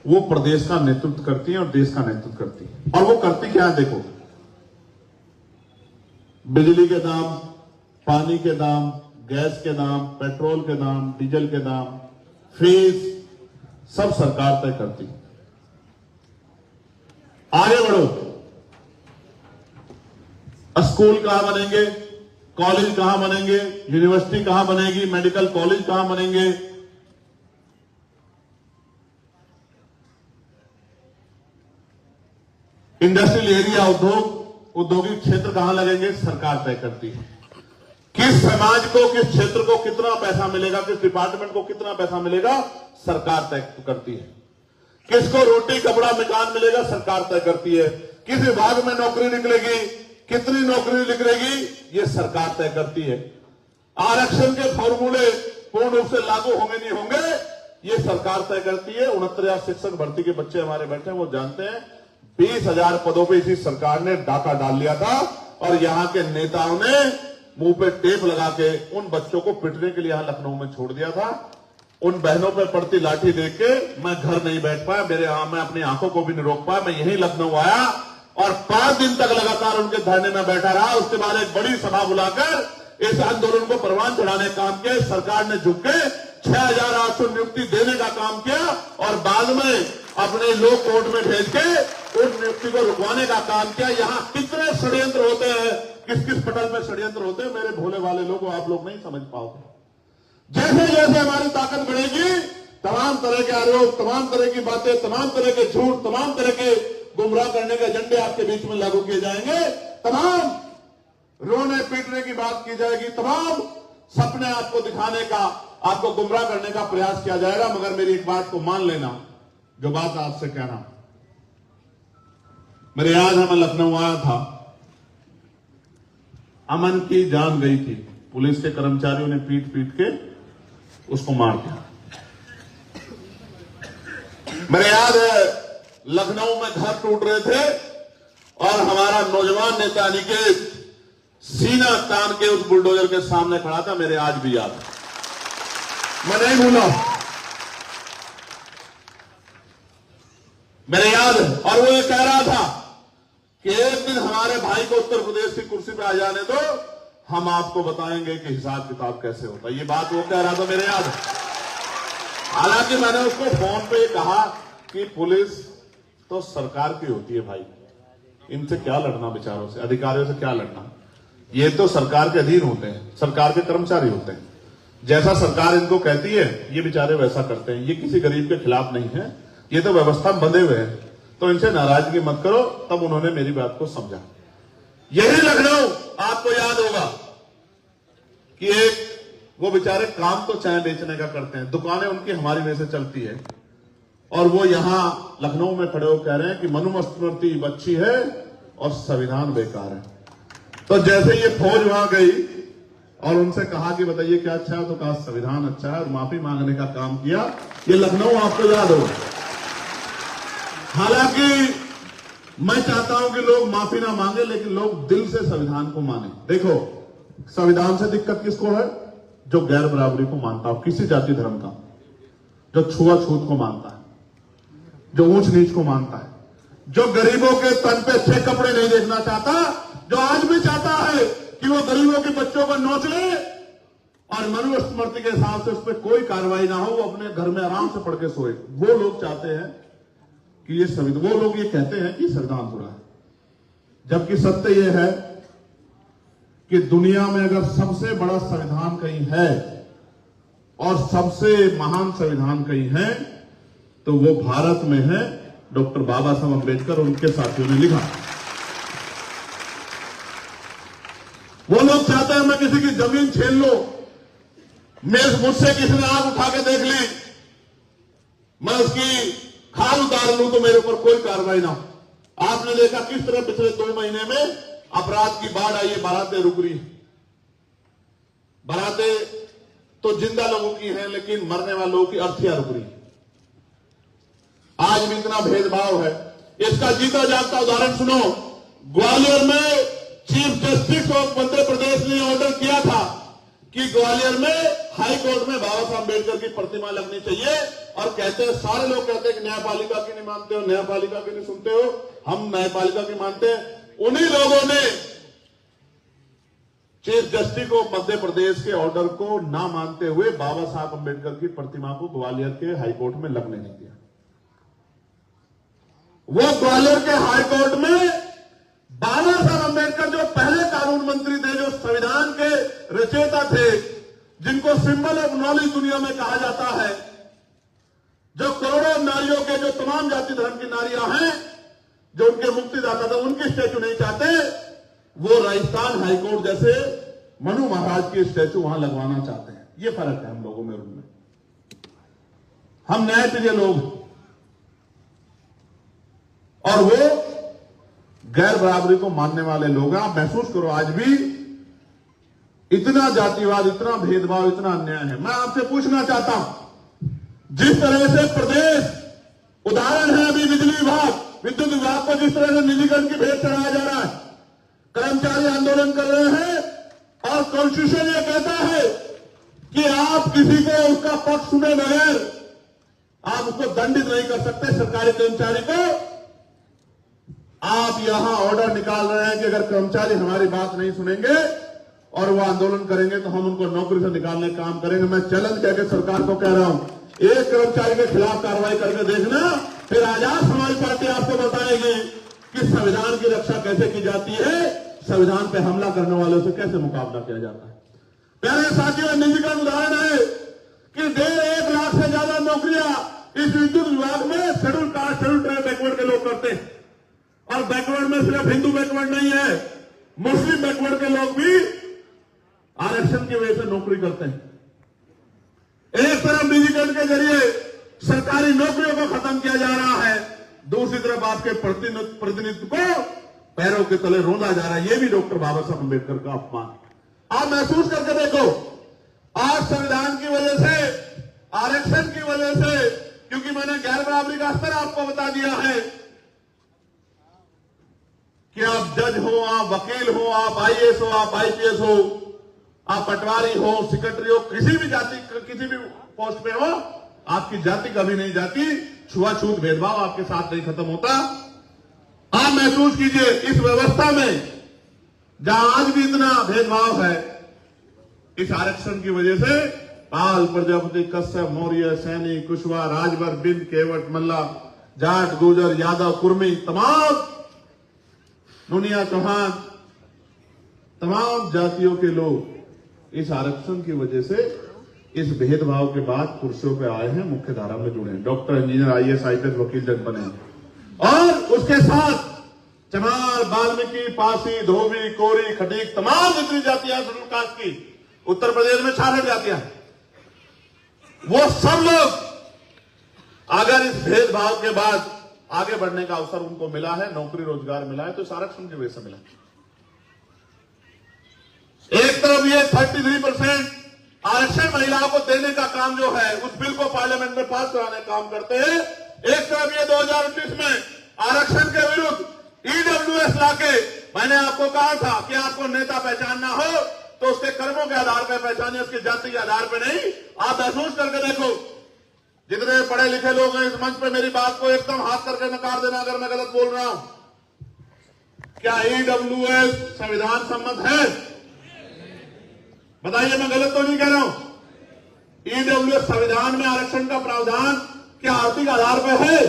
वो प्रदेश का नेतृत्व करती हैं और देश का नेतृत्व करती हैं। और वो करती क्या है? देखो, बिजली के दाम, पानी के दाम, गैस के दाम, पेट्रोल के दाम, डीजल के दाम, फीस सब सरकार तय करती है। आगे बढ़ो, स्कूल कहां बनेंगे, कॉलेज कहां बनेंगे, यूनिवर्सिटी कहां बनेगी, मेडिकल कॉलेज कहां बनेंगे, इंडस्ट्रियल एरिया, औद्योगिक क्षेत्र कहां लगेंगे, सरकार तय करती है। किस समाज को, किस क्षेत्र को कितना पैसा मिलेगा, किस डिपार्टमेंट को कितना पैसा मिलेगा, सरकार तय करती है। किसको रोटी कपड़ा मकान मिलेगा, सरकार तय करती है। किस विभाग में नौकरी निकलेगी, कितनी नौकरी निकलेगी, ये सरकार तय करती है। आरक्षण के फॉर्मूले पूर्ण रूप से लागू होंगे नहीं होंगे, ये सरकार तय करती है। 69,000 शिक्षक भर्ती के बच्चे हमारे बैठे हैं, वो जानते हैं 20,000 पदों पे इसी सरकार ने डाका डाल लिया था और यहां के नेताओं ने मुंह पे टेप लगा के उन बच्चों को पिटने के लिए यहां लखनऊ में छोड़ दिया था। उन बहनों पे पड़ती लाठी देख के मैं घर नहीं बैठ पाया, मैं अपनी आंखों को भी नहीं रोक पाया। मैं यहीं लखनऊ आया और 5 दिन तक लगातार उनके धरने में बैठा रहा। उसके बाद एक बड़ी सभा बुलाकर इस आंदोलन को परवान चढ़ाने का काम किया। सरकार ने झुक के 6,800 नियुक्ति देने का काम किया और बाद में अपने लोग कोर्ट में भेज के उन नियुक्ति को रुकवाने का काम किया। यहां कितने षड्यंत्र होते हैं, किस किस पटल में षड्यंत्र होते हैं, मेरे भोले वाले लोगों आप लोग नहीं समझ पाओगे। जैसे जैसे हमारी ताकत बढ़ेगी, तमाम तरह के आरोप, तमाम तरह की बातें, तमाम तरह के झूठ, तमाम तरह के गुमराह करने के एजेंडे आपके बीच में लागू किए जाएंगे। तमाम रोने पीटने की बात की जाएगी, तमाम सपने आपको दिखाने का, आपको गुमराह करने का प्रयास किया जाएगा। मगर मेरी एक बात को मान लेना, जो बात आपसे कहना, मेरे याद है मैं लखनऊ आया था, अमन की जान गई थी, पुलिस के कर्मचारियों ने पीट पीट के उसको मार दिया। मेरे याद है लखनऊ में घर टूट रहे थे और हमारा नौजवान नेता अनिकेत सीना तान के उस बुलडोजर के सामने खड़ा था। मेरे आज भी याद है, मैं नहीं भूला, मेरे याद है। और वो ये कह रहा था कि एक दिन हमारे भाई को उत्तर प्रदेश की कुर्सी पे आ जाने दो, हम आपको बताएंगे कि हिसाब किताब कैसे होता है। ये बात वो कह रहा था, मेरे याद है। हालांकि मैंने उसको फोन पे कहा कि पुलिस तो सरकार की होती है भाई, इनसे क्या लड़ना, बेचारों से, अधिकारियों से क्या लड़ना, ये तो सरकार के अधीन होते हैं, सरकार के कर्मचारी होते हैं। जैसा सरकार इनको कहती है ये बेचारे वैसा करते हैं। ये किसी गरीब के खिलाफ नहीं है, ये तो व्यवस्था में बंधे हुए हैं, तो इनसे नाराजगी मत करो। तब उन्होंने मेरी बात को समझा। यही लखनऊ आपको याद होगा कि एक वो बेचारे काम तो चाय बेचने का करते हैं, दुकानें उनकी हमारी वजह से चलती है, और वो यहां लखनऊ में खड़े होकर कह रहे हैं कि मनुस्मृति अच्छी है और संविधान बेकार है। तो जैसे ये फौज वहां गई और उनसे कहा कि बताइए क्या अच्छा है, तो कहा संविधान अच्छा है, और माफी मांगने का काम किया। ये लखनऊ आपको याद होगा। हालांकि मैं चाहता हूं कि लोग माफी ना मांगे, लेकिन लोग दिल से संविधान को माने। देखो, संविधान से दिक्कत किसको है? जो गैर बराबरी को मानता हो, किसी जाति धर्म का, जो छुआछूत को मानता है, जो ऊंच नीच को मानता है, जो गरीबों के तन पे अच्छे कपड़े नहीं देखना चाहता, जो आज भी चाहता है कि वो गरीबों के बच्चों को नोच ले और मनुस्मृति के हिसाब से उस पर कोई कार्रवाई ना हो, वो अपने घर में आराम से पढ़ के सोए। वो लोग चाहते हैं कि ये संविधान, वो लोग ये कहते हैं कि संविधान बुरा है, जबकि सत्य ये है कि दुनिया में अगर सबसे बड़ा संविधान कहीं है और सबसे महान संविधान कहीं है तो वो भारत में है। डॉक्टर बाबा साहब अम्बेडकर और उनके साथियों ने लिखा। वो लोग चाहते हैं मैं किसी की जमीन छीन लो, मुझसे किसी ने आग उठा के देख ली, मैं उसकी खाल उतार लूं तो मेरे ऊपर कोई कार्रवाई ना हो। आपने देखा किस तरह पिछले 2 महीने में अपराध की बाढ़ आई है, बारातें रुक रही। बारातें तो जिंदा लोगों की हैं, लेकिन मरने वालों की अर्थियां रुक रही। आज भी इतना भेदभाव है। इसका जीता जागता उदाहरण सुनो। ग्वालियर में chief justice of Madhya Pradesh ने ऑर्डर किया था कि ग्वालियर में हाई कोर्ट में बाबा साहब अम्बेडकर की प्रतिमा लगनी चाहिए, और कहते हैं, सारे लोग कहते हैं कि न्यायपालिका की नहीं मानते हो, न्यायपालिका की नहीं सुनते हो, हम न्यायपालिका की मानते हैं। उन्हीं लोगों ने चीफ जस्टिस को मध्य प्रदेश के ऑर्डर को ना मानते हुए बाबा साहब अम्बेडकर की प्रतिमा को ग्वालियर के हाईकोर्ट में लगने नहीं दिया। वो ग्वालियर के हाईकोर्ट में बाबा साहब अम्बेडकर, जो पहले कानून मंत्री थे, जो संविधान के रचयिता थे, जिनको सिंबल ऑफ नॉलेज दुनिया में कहा जाता है, जो करोड़ों नारियों के, जो तमाम जाति धर्म की नारियां हैं, जो उनके मुक्तिदाता थे, उनकी स्टैचू नहीं चाहते, वो राजस्थान हाईकोर्ट जैसे मनु महाराज की स्टैचू वहां लगवाना चाहते हैं। ये फर्क है हम लोगों में और उनमें। हम न्यायप्रिय लोग, और वो गैर बराबरी को मानने वाले लोग हैं। आप महसूस करो, आज भी इतना जातिवाद, इतना भेदभाव, इतना अन्याय है। मैं आपसे पूछना चाहता हूं, जिस तरह से प्रदेश, उदाहरण है अभी बिजली विभाग, विद्युत विभाग को जिस तरह से निजीकरण की भेंट चढ़ाया जा रहा है, कर्मचारी आंदोलन कर रहे हैं और कॉन्स्टिट्यूशन ये कहता है कि आप किसी को उसका पक्ष सुने बगैर आप उसको दंडित नहीं कर सकते। सरकारी कर्मचारी को आप यहां ऑर्डर निकाल रहे हैं कि अगर कर्मचारी हमारी बात नहीं सुनेंगे और वो आंदोलन करेंगे तो हम उनको नौकरी से निकालने का काम करेंगे। मैं चैलेंज करके सरकार को कह रहा हूं, एक कर्मचारी के खिलाफ कार्रवाई करके देखना, फिर आजाद समाज पार्टी आपको बताएगी कि संविधान की रक्षा कैसे की जाती है, संविधान पे हमला करने वालों से कैसे मुकाबला किया जाता है। प्यारे साथियों, निजीकरण उदाहरण है कि 1.5 लाख से ज्यादा नौकरियां इस विद्युत विभाग में schedule caste, schedule tribe, backward के लोग करते हैं। और बैकवर्ड में सिर्फ हिंदू बैकवर्ड नहीं है, मुस्लिम बैकवर्ड के लोग भी आरक्षण की वजह से नौकरी करते हैं। एक तरफ निजीकरण के जरिए सरकारी नौकरियों को खत्म किया जा रहा है, दूसरी तरफ आपके प्रतिनिधित्व को पैरों के तले रोंदा जा रहा है। यह भी डॉक्टर बाबा साहब अम्बेडकर का अपमान। आप महसूस करके देखो, आज संविधान की वजह से, आरक्षण की वजह से, क्योंकि मैंने गैर बराबरी का स्तर आपको बता दिया है कि आप जज हो, आप वकील हो, आप आईएएस हो, आप आईपीएस हो, आप पटवारी हो, सेक्रेटरी हो, किसी भी जाति, किसी भी पोस्ट पे हो, आपकी जाति कभी नहीं जाती। छुआछूत भेदभाव आपके साथ नहीं खत्म होता। आप महसूस कीजिए, इस व्यवस्था में जहां आज भी इतना भेदभाव है, इस आरक्षण की वजह से पाल, प्रजापति, कश्यप, मौर्य, सैनी, कुशवाहा, राजभर, बिंद, केवट, मल्ला, जाट, गुर्जर, यादव, कुर्मी, तमाम नुनिया, चौहान, तमाम जातियों के लोग इस आरक्षण की वजह से, इस भेदभाव के बाद कुर्सियों पे आए हैं, मुख्य धारा में जुड़े हैं, डॉक्टर, इंजीनियर, आईएएस, आईपीएस, वकील जज बने हैं। और उसके साथ चमार, वाल्मीकि, पासी, धोबी, कोरी, खटीक, तमाम जितनी जातियां शेड्यूल कास्ट की उत्तर प्रदेश में 66 जातियां, वो सब लोग अगर इस भेदभाव के बाद आगे बढ़ने का अवसर उनको मिला है, नौकरी रोजगार मिला है, तो इस आरक्षण की वजह से मिला। एक तरफ ये 33% आरक्षण महिलाओं को देने का काम जो है, उस बिल को पार्लियामेंट में पास कराने का काम करते हैं। एक तरफ ये 2019 में आरक्षण के विरुद्ध ईडब्ल्यूएस लाके, मैंने आपको कहा था कि आपको नेता पहचानना हो तो उसके कर्मों के आधार पर पहचाने, उसकी जाति के आधार पर नहीं। आप महसूस करके देखो, जितने पढ़े लिखे लोग हैं इस मंच पे, मेरी बात को एकदम हाथ करके नकार देना अगर मैं गलत बोल रहा हूं। क्या ईडब्ल्यूएस संविधान सम्मत है? बताइए, मैं गलत तो नहीं कह रहा हूं। ईडब्ल्यूएस संविधान में आरक्षण का प्रावधान क्या आर्थिक आधार पर है?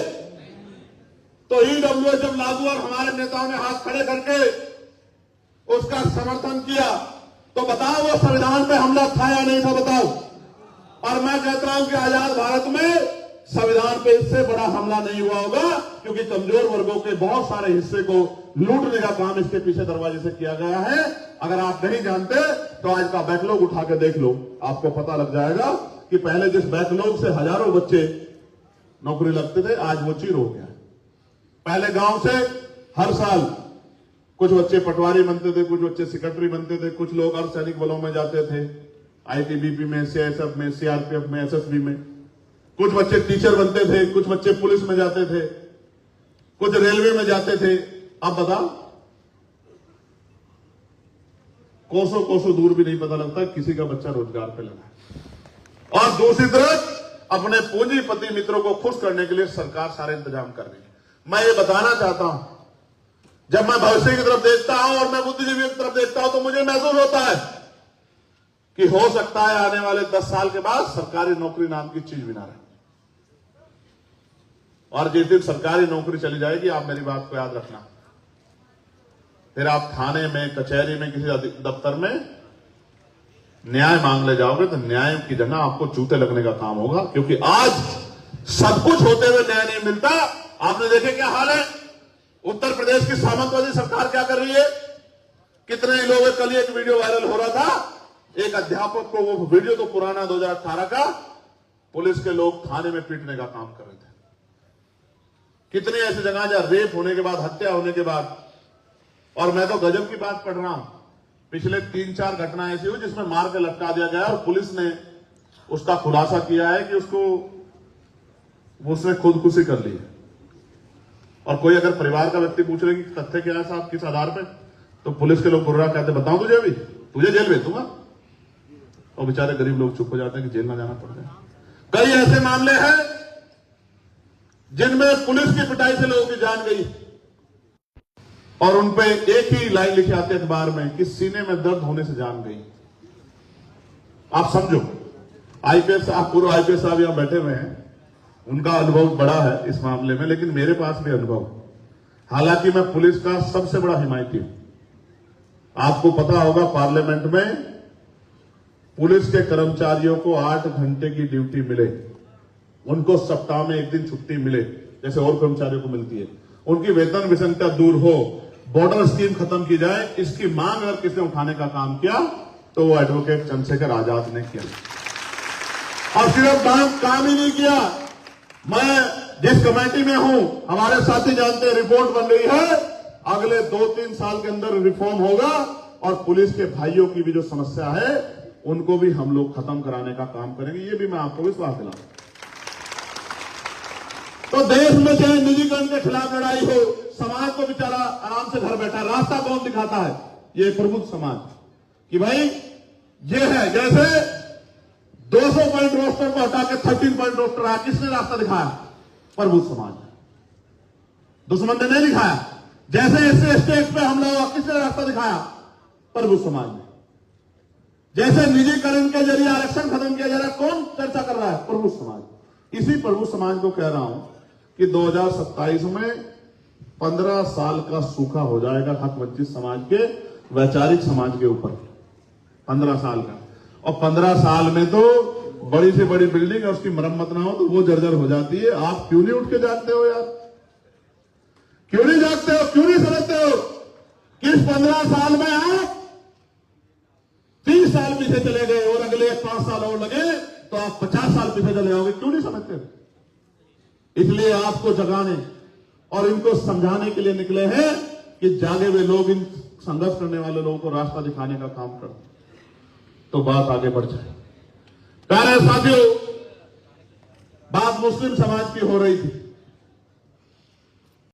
तो ईडब्ल्यूएस जब लागू और हमारे नेताओं ने हाथ खड़े करके उसका समर्थन किया, तो बताओ वो संविधान पे हमला था या नहीं था? बताओ। और मैं कहता हूं कि आजाद भारत में संविधान पे इससे बड़ा हमला नहीं हुआ होगा, क्योंकि कमजोर वर्गों के बहुत सारे हिस्से को लूटने का काम इसके पीछे दरवाजे से किया गया है। अगर आप नहीं जानते तो आज का बैकलॉग उठा के देख लो, आपको पता लग जाएगा कि पहले जिस बैकलॉग से हजारों बच्चे नौकरी लगते थे, आज वो चीर हो गया। पहले गांव से हर साल कुछ बच्चे पटवारी बनते थे, कुछ बच्चे सेक्रेटरी बनते थे, कुछ लोग अर्धसैनिक बलों में जाते थे, आईटीबीपी में, सीआईएसएफ में, सीआरपीएफ में, एसएसबी में, कुछ बच्चे टीचर बनते थे, कुछ बच्चे पुलिस में जाते थे, कुछ रेलवे में जाते थे। अब बताओ, कोसों कोसों दूर भी नहीं पता लगता किसी का बच्चा रोजगार पे लगा है। और दूसरी तरफ अपने पूंजीपति मित्रों को खुश करने के लिए सरकार सारे इंतजाम कर रही है। मैं ये बताना चाहता हूं, जब मैं भविष्य की तरफ देखता हूं और मैं बुद्धिजीवी की तरफ देखता हूं, तो मुझे महसूस होता है कि हो सकता है आने वाले 10 साल के बाद सरकारी नौकरी नाम की चीज भी ना रहे। और जिस दिन सरकारी नौकरी चली जाएगी, आप मेरी बात को याद रखना, फिर आप थाने में, कचहरी में, किसी दफ्तर में न्याय मांगने जाओगे तो न्याय की जगह आपको जूते लगने का काम होगा, क्योंकि आज सब कुछ होते हुए न्याय नहीं मिलता। आपने देखे क्या हाल है? उत्तर प्रदेश की सामंतवादी सरकार क्या कर रही है? कितने ही लोग, कल एक वीडियो वायरल हो रहा था, एक अध्यापक को, वो वीडियो तो पुराना 2018 का, पुलिस के लोग थाने में पीटने का काम कर रहे थे। कितनी ऐसी जगह जहां रेप होने के बाद, हत्या होने के बाद, और मैं तो गजब की बात पढ़ रहा हूं, पिछले 3-4 घटनाएं ऐसी हुई जिसमें मार के लटका दिया गया और पुलिस ने उसका खुलासा किया है कि उसने खुदकुशी कर ली है। और कोई अगर परिवार का व्यक्ति पूछ रहे कि तथ्य क्या है साहब, किस आधार पे, तो पुलिस के लोग गुर्रा कहते, बताऊं तुझे अभी तुझे जेल भेज दूंगा। और बेचारे गरीब लोग चुप हो जाते हैं कि जेल ना जाना पड़ जाए। कई ऐसे मामले हैं जिनमें पुलिस की पिटाई से लोगों की जान गई और उनपे एक ही लाइन लिखी आती है अखबार में कि सीने में दर्द होने से जान गई। आप समझो, आईपीएस साहब, पूर्व आईपीएस साहब यहां बैठे हुए हैं, उनका अनुभव बड़ा है इस मामले में, लेकिन मेरे पास भी अनुभव, हालांकि मैं पुलिस का सबसे बड़ा हिमायती हूं। आपको पता होगा पार्लियामेंट में पुलिस के कर्मचारियों को 8 घंटे की ड्यूटी मिले, उनको सप्ताह में 1 दिन छुट्टी मिले जैसे और कर्मचारियों को मिलती है, उनकी वेतन विसंगतता दूर हो, बॉर्डर स्कीम खत्म की जाए, इसकी मांग अगर किसने उठाने का काम किया तो वो एडवोकेट चंद्रशेखर आजाद ने किया। और सिर्फ काम ही नहीं किया, मैं जिस कमेटी में हूं, हमारे साथी जानते हैं, रिपोर्ट बन रही है, अगले 2-3 साल के अंदर रिफॉर्म होगा और पुलिस के भाइयों की भी जो समस्या है उनको भी हम लोग खत्म कराने का काम करेंगे, ये भी मैं आपको विश्वास दिलाऊं। तो देश में चाहे निजीकरण के खिलाफ लड़ाई हो, समाज को बेचारा आराम से घर बैठा, रास्ता कौन दिखाता है? ये प्रबुद्ध समाज, कि भाई ये है, जैसे 200 पॉइंट रोस्टर को हटा के 13 पॉइंट रोस्टर आया, किसने रास्ता दिखाया? प्रबुद्ध समाज, दुश्मन ने नहीं दिखाया। जैसे इससे स्टेट पे हमला हुआ, किसने रास्ता दिखाया? प्रबुद्ध समाज ने। जैसे निजीकरण के जरिए आरक्षण खत्म किया जा रहा है, कौन चर्चा कर रहा है? प्रबुद्ध समाज। इसी प्रबुद्ध समाज को कह रहा हूं कि 2027 में 15 साल का सूखा हो जाएगा हक वंचित समाज के, वैचारिक समाज के ऊपर 15 साल का। और 15 साल में तो बड़ी से बड़ी बिल्डिंग है, उसकी मरम्मत ना हो तो वो जर्जर हो जाती है। आप क्यों नहीं उठ के जागते हो यार? क्यों नहीं जागते हो? क्यों नहीं समझते हो कि इस 15 साल में आप 30 साल पीछे चले गए और अगले 5 साल और लगे तो आप 50 साल पीछे चले जाओगे? क्यों नहीं समझते? इसलिए आपको जगाने और इनको समझाने के लिए निकले हैं कि जागे हुए लोग इन संघर्ष करने वाले लोगों को रास्ता दिखाने का काम करते, तो बात आगे बढ़ जाए। प्यारे साथियों, बात मुस्लिम समाज की हो रही थी।